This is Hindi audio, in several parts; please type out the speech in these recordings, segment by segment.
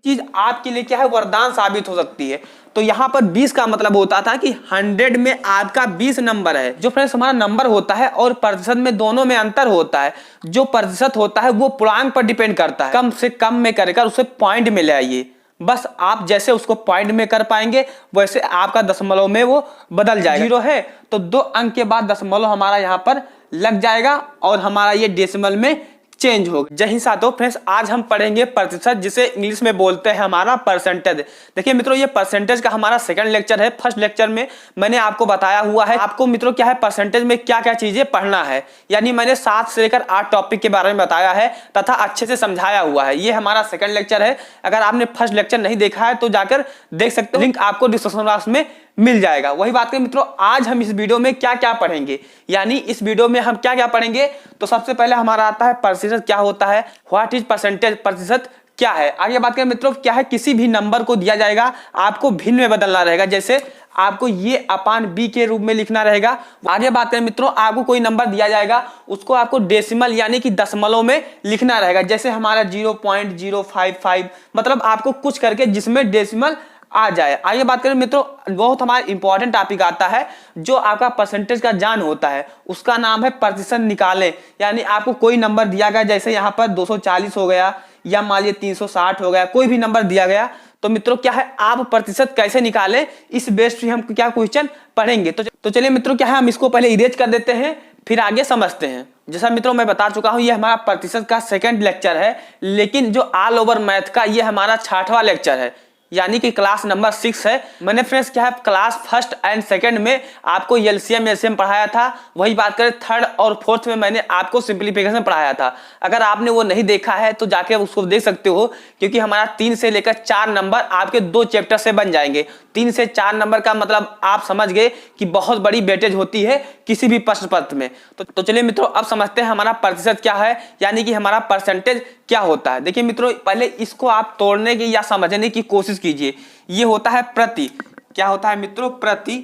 चीज आपके लिए क्या है, वरदान साबित हो सकती है। तो यहाँ पर 20 का मतलब होता था कि 100 में आपका 20 नंबर है। जो फ्रेंड्स हमारा नंबर होता है और प्रतिशत में दोनों में अंतर होता है। जो प्रतिशत होता है वो पूर्णांक पर डिपेंड करता है, कम से कम में कर उसे पॉइंट में ले आइए। बस आप जैसे उसको पॉइंट में कर पाएंगे वैसे आपका दशमलव में वो बदल जाएगा। 0 है तो 2 अंक के बाद दशमलव हमारा यहाँ पर लग जाएगा और हमारा ये डेसिमल में चेंज होगा। जय हिंद साथियों, फ्रेंड्स आज हम पढ़ेंगे प्रतिशत, जिसे इंग्लिश में बोलते हैं हमारा परसेंटेज। देखिए मित्रों, ये परसेंटेज का हमारा सेकंड लेक्चर है। फर्स्ट लेक्चर में मैंने आपको बताया हुआ है आपको मित्रों क्या है परसेंटेज में क्या क्या चीजें पढ़ना है, यानी मैंने 7 से लेकर 8 टॉपिक के बारे में बताया है तथा अच्छे से समझाया हुआ है। ये हमारा सेकंड लेक्चर है। अगर आपने फर्स्ट लेक्चर नहीं देखा है तो जाकर देख सकते हो, लिंक आपको डिस्क्रिप्शन बॉक्स में मिल जाएगा। वही बात करें मित्रों, आज हम इस वीडियो में क्या क्या पढ़ेंगे, यानी इस वीडियो में हम क्या क्या पढ़ेंगे। तो सबसे पहले हमारा आता है प्रतिशत क्या होता है, व्हाट इज परसेंटेज, प्रतिशत क्या है। आगे बात करें मित्रों, क्या है किसी भी नंबर को दिया जाएगा आपको भिन्न में बदलना रहेगा, जैसे आपको ये अपान बी के रूप में लिखना रहेगा। आगे बात करें मित्रों, आपको कोई नंबर दिया जाएगा उसको आपको डेसिमल यानी कि दशमलव में लिखना रहेगा, जैसे हमारा 0.055, मतलब आपको कुछ करके जिसमें डेसिमल आ जाए। आगे बात करें मित्रों, बहुत हमारा इंपॉर्टेंट टॉपिक आता है जो आपका परसेंटेज का जान होता है, उसका नाम है प्रतिशत निकालें। यानी आपको कोई नंबर दिया गया, जैसे यहाँ पर 240 हो गया या मान लीजिए 360 हो गया, कोई भी नंबर दिया गया, तो मित्रों क्या है आप प्रतिशत कैसे निकालें, इस बेस पे हम क्या क्वेश्चन पढ़ेंगे। तो चलिए मित्रों क्या है हम इसको पहले इरेज कर देते हैं फिर आगे समझते हैं। जैसा मित्रों मैं बता चुका हूं ये हमारा प्रतिशत का सेकंड लेक्चर है, लेकिन जो ऑल ओवर मैथ का ये हमारा 6वां लेक्चर है, यानी कि क्लास नंबर 6 है। मैंने फ्रेंड्स क्या है क्लास फर्स्ट एंड सेकंड में आपको एलसीएम एलसीएम पढ़ाया था। वही बात करें थर्ड और फोर्थ में मैंने आपको सिंप्लीफिकेशन पढ़ाया था। अगर आपने वो नहीं देखा है तो जाके उसको देख सकते हो, क्योंकि हमारा 3 से लेकर 4 नंबर आपके 2 चैप्टर से बन जाएंगे। 3 से 4 नंबर का मतलब आप समझ गए कि बहुत बड़ी वेटेज होती है किसी भी प्रश्न पत्र में। तो चलिए मित्रों अब समझते हैं हमारा प्रतिशत क्या है, यानी कि हमारा परसेंटेज क्या होता है। देखिए मित्रों पहले इसको आप तोड़ने की या समझने की कोशिश कीजिए। ये होता है प्रति, क्या होता है मित्रों, प्रति।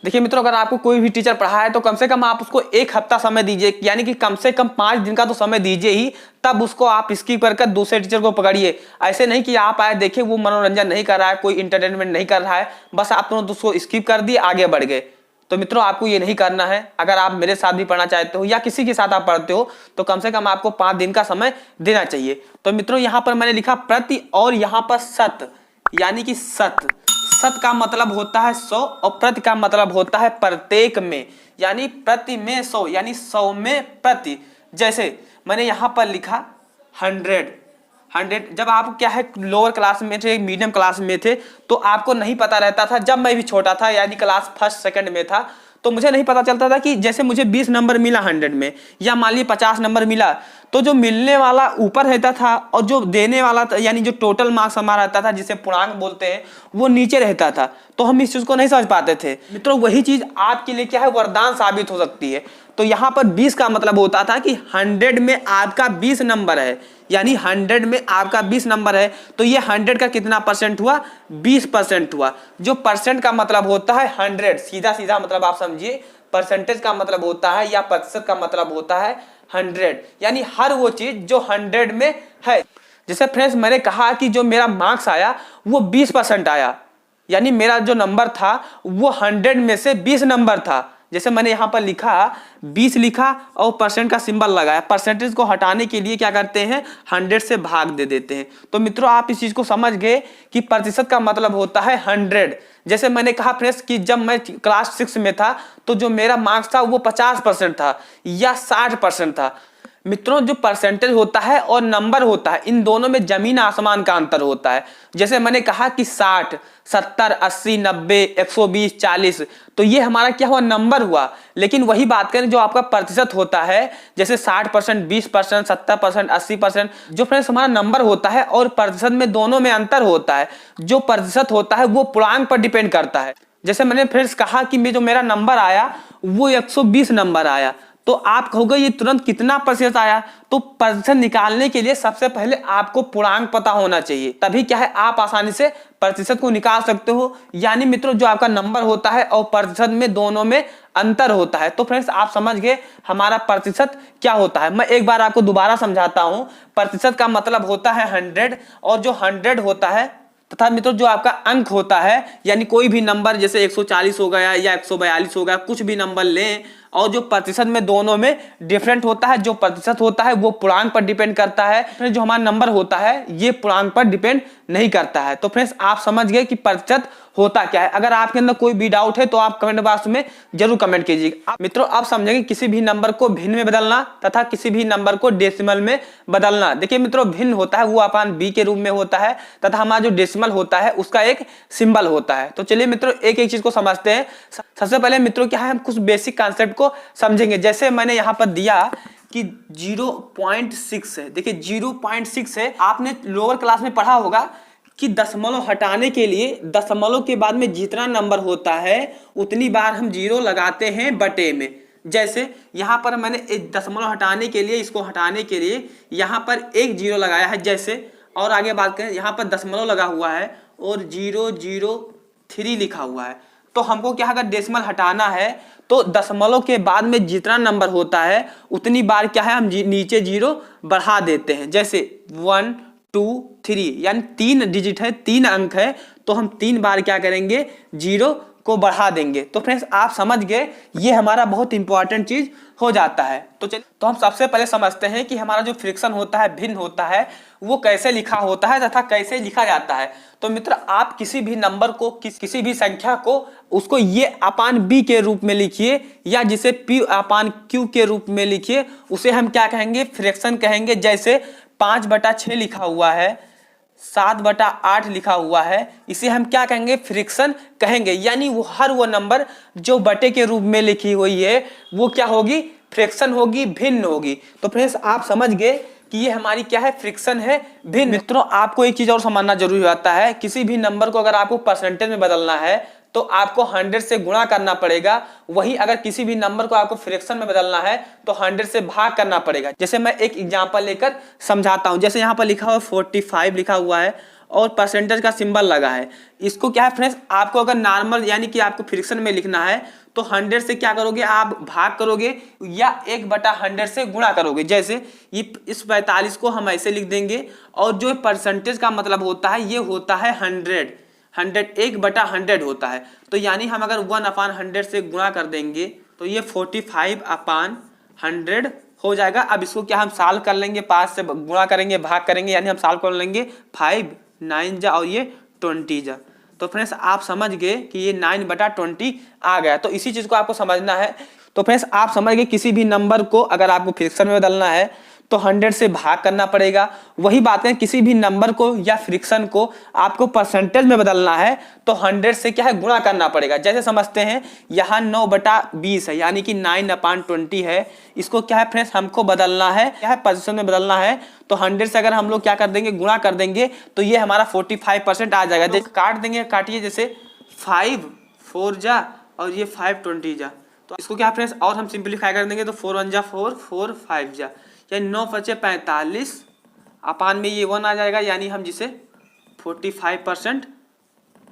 देखिए मित्रों अगर आपको कोई भी टीचर पढ़ा है तो कम से कम आप उसको 1 हफ्ता समय दीजिए, यानी कि कम से कम 5 दिन का तो समय दीजिए ही, तब उसको आप स्किप कर दूसरे टीचर को पकड़िए। ऐसे नहीं कि आप आए देखे वो मनोरंजन नहीं कर रहा है, कोई इंटरटेनमेंट नहीं कर रहा है, बस आप तुरंत उसको स्किप कर दिए आगे बढ़ गए। तो मित्रों आपको ये नहीं करना है। अगर आप मेरे साथ भी पढ़ना चाहते हो या किसी के साथ आप पढ़ते हो तो कम से कम आपको 5 दिन का समय देना चाहिए। तो मित्रों यहाँ पर मैंने लिखा प्रति और यहाँ पर शत, यानी कि शत का मतलब होता है 100 और प्रति का मतलब होता है प्रत्येक में, यानी प्रति में 100 यानी 100 में प्रति। जैसे मैंने यहाँ पर लिखा 100। जब आप क्या है लोअर क्लास में थे, मीडियम क्लास में थे, तो आपको नहीं पता रहता था। जब मैं भी छोटा था यानी क्लास फर्स्ट सेकंड में था तो मुझे नहीं पता चलता था कि जैसे मुझे 20 नंबर मिला 100 में या मान लीजिए 50 नंबर मिला, तो जो मिलने वाला ऊपर रहता था और जो देने वाला था यानी जो टोटल मार्क्स हमारा रहता था जिसे पूर्णांक बोलते हैं वो नीचे रहता था। तो हम इस चीज को नहीं समझ पाते थे। मित्रों वही चीज आपके लिए क्या है वरदान साबित हो सकती है। तो यहाँ पर 20 का मतलब होता था कि 100 में आपका 20 नंबर है, यानी 100 में आपका 20 नंबर है, तो ये 100 का कितना परसेंट हुआ, 20% हुआ। जो परसेंट का मतलब होता है 100, सीधा सीधा मतलब आप समझिए परसेंटेज का मतलब होता है या प्रतिशत का मतलब होता है 100, यानी हर वो चीज जो 100 में है। जैसे फ्रेंड्स मैंने कहा कि जो मेरा मार्क्स आया वो 20% आया, यानी मेरा जो नंबर था वो 100 में से 20 नंबर था। जैसे मैंने यहाँ पर लिखा 20 लिखा और परसेंट का सिंबल लगाया, परसेंटेज को हटाने के लिए क्या करते हैं 100 से भाग दे देते हैं। तो मित्रों आप इस चीज को समझ गए कि प्रतिशत का मतलब होता है 100। जैसे मैंने कहा फ्रेंड्स कि जब मैं क्लास 6 में था तो जो मेरा मार्क्स था वो 50% था या 60% था। मित्रों जो परसेंटेज होता है और नंबर होता है इन दोनों में जमीन आसमान का अंतर होता है। जैसे मैंने कहा कि 60, 70, 80, 90, 120, 40, तो ये हमारा क्या हुआ नंबर हुआ। लेकिन वही बात करें जो आपका प्रतिशत होता है जैसे 60%, 20%, 70%, 80%, जो फ्रेंड्स हमारा नंबर होता है और प्रतिशत में दोनों में अंतर होता है। जो प्रतिशत होता है वो पूर्णांक पर डिपेंड करता है। जैसे मैंने फ्रेंड्स कहा कि जो मेरा नंबर आया वो 120 नंबर आया, तो आप कहोगे ये तुरंत कितना प्रतिशत आया, तो प्रतिशत निकालने के लिए सबसे पहले आपको पूर्णांक पता होना चाहिए, तभी क्या है आप आसानी से प्रतिशत को निकाल सकते हो। यानी मित्रों जो आपका नंबर होता है और प्रतिशत में दोनों में अंतर होता है। तो फ्रेंड्स आप समझ गए हमारा प्रतिशत क्या होता है। मैं एक बार आपको दोबारा समझाता हूं। प्रतिशत का मतलब होता है 100, और जो 100 होता है तथा मित्रों जो आपका अंक होता है, यानी कोई भी नंबर जैसे 140 हो गया या 142 हो गया, कुछ भी नंबर लें, और जो प्रतिशत में दोनों में डिफरेंट होता है, जो प्रतिशत होता है वो पूर्णांक पर डिपेंड करता है। फिर जो हमारा नंबर होता है ये पूर्णांक पर डिपेंड नहीं करता है। तो फ्रेंड्स आप समझ गए कि प्रतिशत होता क्या है। अगर आपके अंदर कोई भी डाउट है तो आप कमेंट बॉक्स में जरूर कमेंट कीजिएगा। मित्रों आप समझेंगे किसी भी नंबर को भिन्न में बदलना तथा किसी भी नंबर को डेसिमल में बदलना। देखिए मित्रों भिन्न होता है वो अपान बी के रूप में होता है, तथा हमारा जो डेसिमल होता है उसका एक सिंबल होता है। तो चलिए मित्रों एक एक चीज को समझते हैं। सबसे पहले मित्रों क्या है, हम कुछ बेसिक कॉन्सेप्ट को समझेंगे। जैसे मैंने यहाँ पर दिया कि 0.6 है। देखिए 0.6 है, आपने लोअर क्लास में पढ़ा होगा कि दशमलव हटाने के लिए दशमलव के बाद में जितना नंबर होता है उतनी बार हम जीरो लगाते हैं बटे में। जैसे यहाँ पर मैंने एक दशमलव हटाने के लिए, इसको हटाने के लिए यहाँ पर एक जीरो लगाया है जैसे, और आगे बात करें यहाँ पर दशमलव लगा हुआ है और 003 लिखा हुआ है। तो हमको क्या अगर डेसिमल हटाना है तो दशमलव के बाद में जितना नंबर होता है उतनी बार क्या है हम नीचे जीरो बढ़ा देते हैं। जैसे 1 2 3 यानी 3 डिजिट है, 3 अंक है, तो हम 3 बार क्या करेंगे जीरो को बढ़ा देंगे। तो फ्रेंड्स आप समझ गए ये हमारा बहुत इंपॉर्टेंट चीज हो जाता है। तो चलिए तो हम सबसे पहले समझते हैं कि हमारा जो फ्रैक्शन होता है भिन्न होता है वो कैसे लिखा होता है तथा कैसे लिखा जाता है। तो मित्र आप किसी भी नंबर को किसी भी संख्या को उसको ये अपान बी के रूप में लिखिए या जिसे पी अपान क्यू के रूप में लिखिए, उसे हम क्या कहेंगे फ्रैक्शन कहेंगे। जैसे 5/6 लिखा हुआ है, 7/8 लिखा हुआ है, इसे हम क्या कहेंगे फ्रैक्शन कहेंगे। यानी वो हर वो नंबर जो बटे के रूप में लिखी हुई है वो क्या होगी फ्रैक्शन होगी, भिन्न होगी। तो फ्रेंड्स आप समझ गए कि ये हमारी क्या है फ्रैक्शन है भिन्न। मित्रों आपको एक चीज और समझना जरूरी होता है, किसी भी नंबर को अगर आपको परसेंटेज में बदलना है तो आपको 100 से गुणा करना पड़ेगा। वहीं अगर किसी भी नंबर को आपको फ्रैक्शन में बदलना है तो 100 से भाग करना पड़ेगा। जैसे मैं एक एग्जांपल लेकर समझाता हूं। जैसे यहाँ पर लिखा हुआ 45 लिखा हुआ है और परसेंटेज का सिंबल लगा है। इसको क्या है फ्रेंड्स आपको अगर नॉर्मल यानी कि आपको फ्रैक्शन में लिखना है तो 100 से क्या करोगे आप भाग करोगे या 1/100 से गुणा करोगे। जैसे ये इस 45 को हम ऐसे लिख देंगे, और जो परसेंटेज का मतलब होता है ये होता है 100 1/100 होता है। तो यानी हम अगर 1/100 से गुणा कर देंगे तो ये 45/100 हो जाएगा। अब इसको क्या हम सॉल्व कर लेंगे, 5 से गुणा करेंगे भाग करेंगे, यानी हम सॉल्व कर लेंगे 5 9 जा और ये 20 जा। तो फ्रेंड्स आप समझ गए कि ये 9/20 आ गया। तो इसी चीज को आपको समझना है। तो फ्रेंड्स आप समझ गए किसी भी नंबर को अगर आपको फ्रैक्शन में बदलना है तो 100 से भाग करना पड़ेगा। वही बात है किसी भी नंबर को या फ्रैक्शन को आपको परसेंटेज में बदलना है तो 100 से क्या है गुणा करना पड़ेगा। जैसे समझते हैं यहाँ 9/20 है यानी कि 9/20 है। इसको क्या है फ्रेंड्स हमको बदलना है क्या है परसेंट में बदलना है, तो 100 से अगर हम लोग क्या कर देंगे गुणा कर देंगे तो ये हमारा 45% आ जाएगा। देख काट देंगे, काटिए जैसे 5 4 जा और ये 5 20 जा। तो इसको क्या फ्रेंड्स और हम सिंप्लीफाई कर देंगे तो 4 1 जा 4 4 5 जा, यानी 9 × 45 अपान में ये 1 आ जाएगा, यानी हम जिसे 45%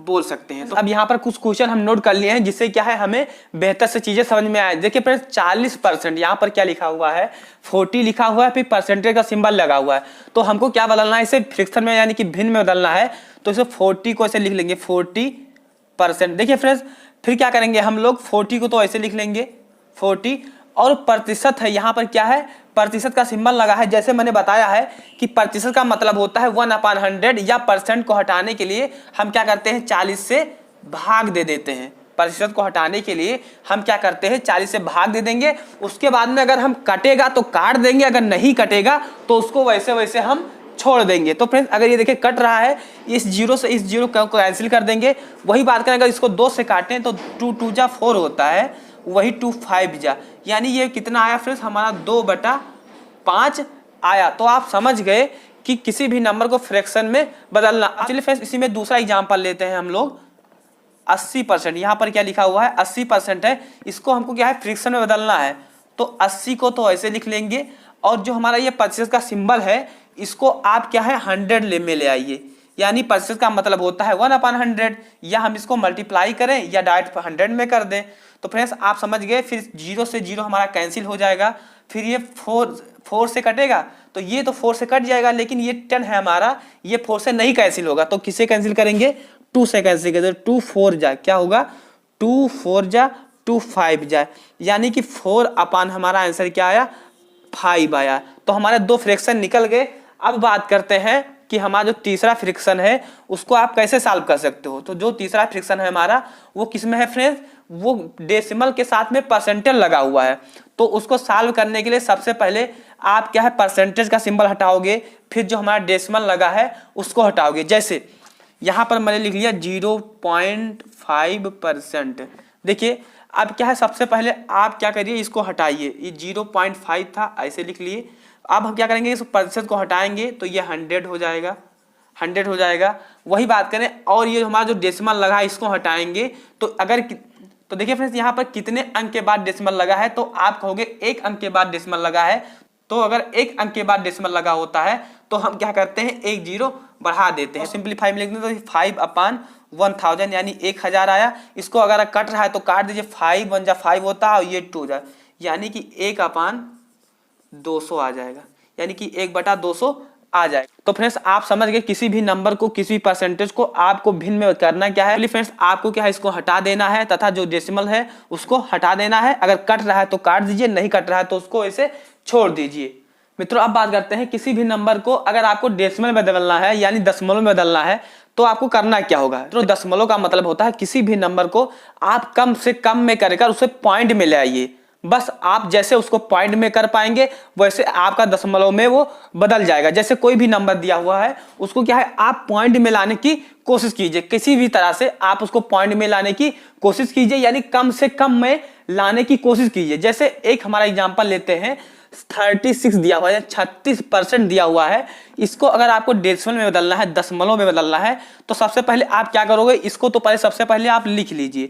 बोल सकते हैं। तो अब यहाँ पर कुछ क्वेश्चन हम नोट कर लिए हैं जिससे क्या है हमें बेहतर से चीजें समझ में आए। देखिए फ्रेंड्स 40%, यहाँ पर क्या लिखा हुआ है 40 लिखा हुआ है, फिर परसेंटेज का सिंबल लगा हुआ है। तो हमको क्या बदलना है इसे फ्रैक्शन में यानी कि भिन्न में बदलना है। तो इसे 40 को ऐसे लिख लेंगे 40%। देखिए फ्रेंड्स फिर क्या करेंगे हम लोग 40 को तो ऐसे लिख लेंगे 40, और प्रतिशत है यहाँ पर क्या है प्रतिशत का सिंबल लगा है। जैसे मैंने बताया है कि प्रतिशत का मतलब होता है 1/100 या परसेंट को हटाने के लिए हम क्या करते हैं 40 से भाग दे देते हैं। प्रतिशत को हटाने के लिए हम क्या करते हैं 40 से भाग दे देंगे। उसके बाद में अगर हम कटेगा तो काट देंगे, अगर नहीं कटेगा तो उसको वैसे वैसे हम छोड़ देंगे। तो फ्रेंड्स अगर ये देखिए कट रहा है इस जीरो से इस जीरो को कैंसिल कर देंगे। वही बात करें अगर इसको 2 से काटें तो 2 2 जा 4 होता है, वही 2 5 जा, यानी ये कितना आया फ्रेंड्स हमारा 2/5 आया। तो आप समझ गए कि किसी भी नंबर को फ्रैक्शन में बदलना। चलिए फ्रेंड्स इसी में दूसरा एग्जांपल लेते हैं हम लोग 80%। यहाँ पर क्या लिखा हुआ है 80% है, इसको हमको क्या है फ्रैक्शन में बदलना है। तो 80 को तो ऐसे लिख लेंगे, और जो हमारा ये प्रतिशत का सिंबल है इसको आप क्या है 100 में ले आइए, यानी प्रतिशत का मतलब होता है 1/100, या हम इसको मल्टीप्लाई करें या डायरेक्ट 100 में कर दें। तो फ्रेंड्स आप समझ गए, फिर 0 से 0 हमारा कैंसिल हो जाएगा, फिर ये 4 से कटेगा, तो ये तो 4 से कट जाएगा, लेकिन ये 10 है हमारा, ये 4 से नहीं कैंसिल होगा, तो किससे कैंसिल करेंगे, 2 से कैंसिल करेंगे। 2 4 जा क्या होगा, 2 4 जा 2 5 जाए, यानी कि 4 हमारा आंसर क्या आया, 5 आया। तो हमारे 2 फ्रैक्शन निकल गए। अब बात करते हैं कि हमारा जो तीसरा फ्रैक्शन है उसको आप कैसे सॉल्व कर सकते हो। तो जो तीसरा फ्रैक्शन है हमारा वो किस में है फ्रेंड्स, वो डेसिमल के साथ में परसेंटेज लगा हुआ है। तो उसको सॉल्व करने के लिए सबसे पहले आप क्या है परसेंटेज का सिंबल हटाओगे, फिर जो हमारा डेसिमल लगा है उसको हटाओगे। जैसे यहाँ पर मैंने लिख लिया 0.5%। देखिए अब क्या है, सबसे पहले आप क्या करिए, इसको हटाइए, ये 0.5 था ऐसे लिख लिए। अब हम क्या करेंगे, इस प्रतिशत को हटाएंगे तो ये 100 हो जाएगा, 100 हो जाएगा। वही बात करें, और ये हमारा जो डेसिमल लगा है इसको हटाएंगे तो अगर तो देखिए फ्रेंड्स यहाँ पर कितने अंक के बाद डेसिमल लगा है, तो आप कहोगे 1 अंक के बाद डेसिमल लगा है। तो अगर 1 अंक के बाद डेसिमल लगा होता है तो हम क्या करते हैं, 1 0 बढ़ा देते हैं, सिंपलीफाई में लिखते हैं तो 5/1000 यानी 1000 आया। इसको अगर कट रहा है तो काट दीजिए, 5 1 जा 5 होता है और ये 2 जाए, यानी कि 1/200 आ जाएगा, यानी कि 1/200 आ जाएगा। तो फ्रेंड्स आप समझ गए, किसी भी नंबर को किसी परसेंटेज को आपको भिन्न में करना क्या है। फ्रेंड्स आपको क्या है, इसको हटा देना है तथा जो डेसिमल है उसको हटा देना है। अगर कट रहा है तो काट दीजिए, नहीं कट रहा है तो उसको ऐसे छोड़ दीजिए। मित्रों अब बात करते हैं, किसी भी नंबर को अगर आपको डेसिमल में बदलना है यानी दशमलव में बदलना है तो आपको करना क्या होगा। तो दशमलव का मतलब होता है किसी भी नंबर को आप कम से कम में कर उसे पॉइंट में ले आइए। बस आप जैसे उसको पॉइंट में कर पाएंगे वैसे आपका दशमलव में वो बदल जाएगा। जैसे कोई भी नंबर दिया हुआ है उसको क्या है, आप पॉइंट में लाने की कोशिश कीजिए, किसी भी तरह से आप उसको पॉइंट में लाने की कोशिश कीजिए, यानी कम से कम में लाने की कोशिश कीजिए। जैसे एक हमारा एग्जांपल लेते हैं, 36 दिया हुआ है, 36% दिया हुआ है। इसको अगर आपको डेसिमल में बदलना है, दशमलव में बदलना है, तो सबसे पहले आप क्या करोगे, इसको तो पहले सबसे पहले आप लिख लीजिए,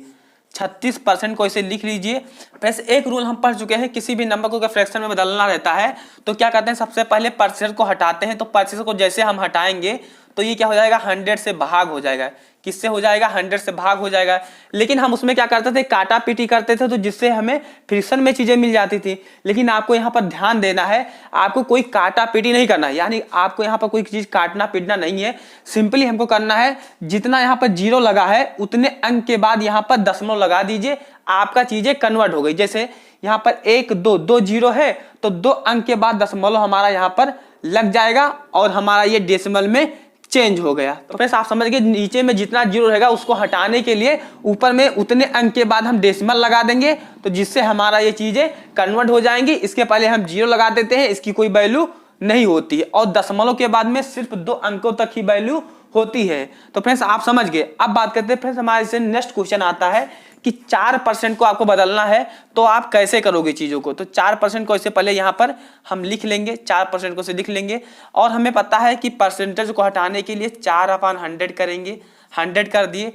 36% को इसे लिख लीजिए। वैसे एक रूल हम पढ़ चुके हैं, किसी भी नंबर को अगर फ्रैक्शन में बदलना रहता है तो क्या करते हैं, सबसे पहले प्रतिशत को हटाते हैं। तो प्रतिशत को जैसे हम हटाएंगे तो ये क्या हो जाएगा, 100 से भाग हो जाएगा। किससे हो जाएगा, 100 से भाग हो जाएगा। लेकिन हम उसमें क्या करते थे, काटा पीटी करते थे, तो जिससे हमें फ्रैक्शन में चीजें मिल जाती थी। लेकिन आपको यहाँ पर ध्यान देना है, आपको कोई काटा पीटी नहीं करना है, यानी आपको यहाँ पर कोई चीज काटना पीटना नहीं है। सिंपली हमको करना है, जितना यहाँ पर 0 लगा है उतने अंक के बाद यहाँ पर दशमलव लगा दीजिए, आपका चीजें कन्वर्ट हो गई। जैसे यहाँ पर 1 2 2 0 है तो 2 अंक के बाद दशमलव हमारा यहाँ पर लग जाएगा और हमारा ये डेसिमल में चेंज हो गया। तो फ्रेंड्स आप समझ गए, नीचे में जितना 0 रहेगा उसको हटाने के लिए ऊपर में उतने अंक के बाद हम डेसिमल लगा देंगे, तो जिससे हमारा ये चीजें कन्वर्ट हो जाएंगी। इसके पहले हम 0 लगा देते हैं, इसकी कोई वैल्यू नहीं होती है, और दशमलव के बाद में सिर्फ 2 अंकों तक ही वैल्यू होती है। तो फ्रेंड्स आप समझ गए। अब बात करते हैं फ्रेंड्स, हमारे से नेक्स्ट क्वेश्चन आता है कि 4% को आपको बदलना है तो आप कैसे करोगे चीजों को। तो 4% को इससे पहले यहाँ पर हम लिख लेंगे, 4% को से लिख लेंगे, और हमें पता है कि परसेंटेज को हटाने के लिए 4/100 करेंगे, 100 कर दिए।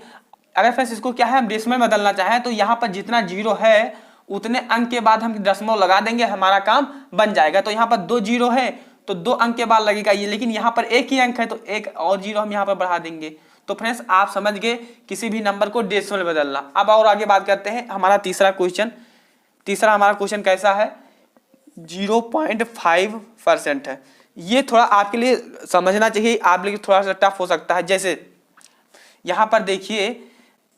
अगर फ्रेंड्स इसको क्या है, हम डेसिमल में बदलना चाहें तो यहाँ पर जितना 0 है उतने अंक के बाद हम दशमलव लगा देंगे, हमारा काम बन जाएगा। तो यहाँ पर 2 0 है तो 2 अंक के बाद लगेगा ये, लेकिन यहाँ पर 1 ही अंक है तो 1 और 0 हम यहाँ पर बढ़ा देंगे। तो फ्रेंड्स आप समझ गए किसी भी नंबर को डेसिमल में बदलना। अब और आगे बात करते हैं, हमारा तीसरा हमारा क्वेश्चन कैसा है, 0.5% है। ये थोड़ा आपके लिए समझना चाहिए, आप लिए थोड़ा सा टफ हो सकता है। जैसे यहाँ पर देखिए,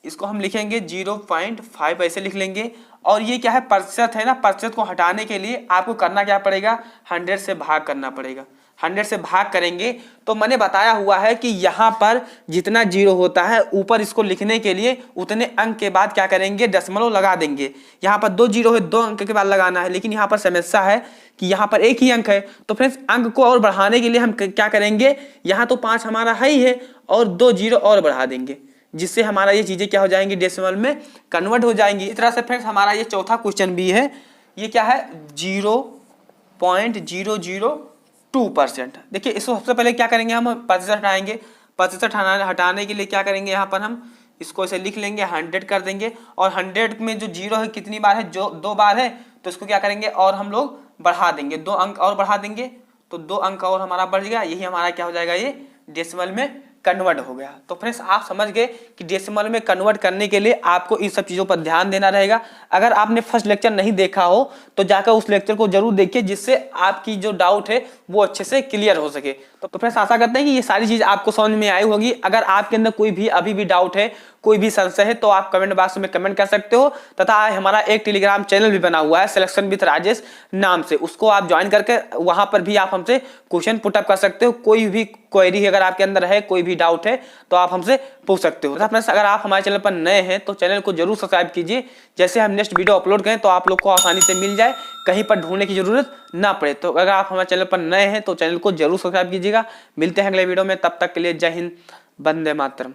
इसको हम लिखेंगे 0.5 ऐसे लिख लेंगे, और ये क्या है, प्रतिशत है ना, प्रतिशत को हटाने के लिए आपको करना क्या पड़ेगा, 100 से भाग करना पड़ेगा। 100 से भाग करेंगे तो मैंने बताया हुआ है कि यहाँ पर जितना 0 होता है ऊपर इसको लिखने के लिए उतने अंक के बाद क्या करेंगे, दशमलव लगा देंगे। यहाँ पर 2 0 है, 2 अंक के बाद लगाना है, लेकिन यहाँ पर समस्या है कि यहाँ पर 1 ही अंक है। तो फ्रेंड्स अंक को और बढ़ाने के लिए हम क्या करेंगे, यहाँ तो 5 हमारा है ही है और 2 0 और बढ़ा देंगे, जिससे हमारा ये चीजें क्या हो जाएंगी, डेसिमल में कन्वर्ट हो जाएंगी। इस तरह से फ्रेंड्स हमारा ये चौथा क्वेश्चन भी है, ये क्या है, 0.002%। देखिए इसको सबसे पहले क्या करेंगे, हम प्रतिशत हटाएंगे। प्रतिशत हटाने के लिए क्या करेंगे, यहाँ पर हम इसको ऐसे लिख लेंगे, 100 कर देंगे, और 100 में जो 0 है कितनी बार है, जो 2 बार है, तो इसको क्या करेंगे और हम लोग बढ़ा देंगे, 2 अंक और बढ़ा देंगे, तो 2 अंक और हमारा बढ़ गया, यही हमारा क्या हो जाएगा, ये डेसिमल में कन्वर्ट हो गया। तो फ्रेंड्स आप समझ गए कि डेसिमल में कन्वर्ट करने के लिए आपको इन सब चीज़ों पर ध्यान देना रहेगा। अगर आपने फर्स्ट लेक्चर नहीं देखा हो तो जाकर उस लेक्चर को जरूर देखिए, जिससे आपकी जो डाउट है वो अच्छे से क्लियर हो सके। तो फ्रेंड्स आशा करते हैं कि ये सारी चीज़ आपको समझ में आई होगी। अगर आपके अंदर कोई भी अभी भी डाउट है, कोई भी संशय है, तो आप कमेंट बॉक्स में कमेंट कर सकते हो, तथा हमारा एक टेलीग्राम चैनल भी बना हुआ है सिलेक्शन विद राजेश नाम से, उसको आप ज्वाइन करके वहां पर भी आप हमसे क्वेश्चन पुटअप कर सकते हो। कोई भी क्वेरी अगर आपके अंदर है, कोई भी डाउट है, तो आप हमसे पूछ सकते हो। फ्रेंड्स अगर आप हमारे चैनल पर नए हैं तो चैनल को जरूर सब्सक्राइब कीजिए, जैसे हम नेक्स्ट वीडियो अपलोड करें तो आप लोग को आसानी से मिल जाए, कहीं पर ढूंढने की जरूरत ना पड़े। तो अगर आप हमारे चैनल पर नए हैं तो चैनल को जरूर सब्सक्राइब कीजिएगा। मिलते हैं अगले वीडियो में, तब तक के लिए जय हिंद, वंदे मातरम।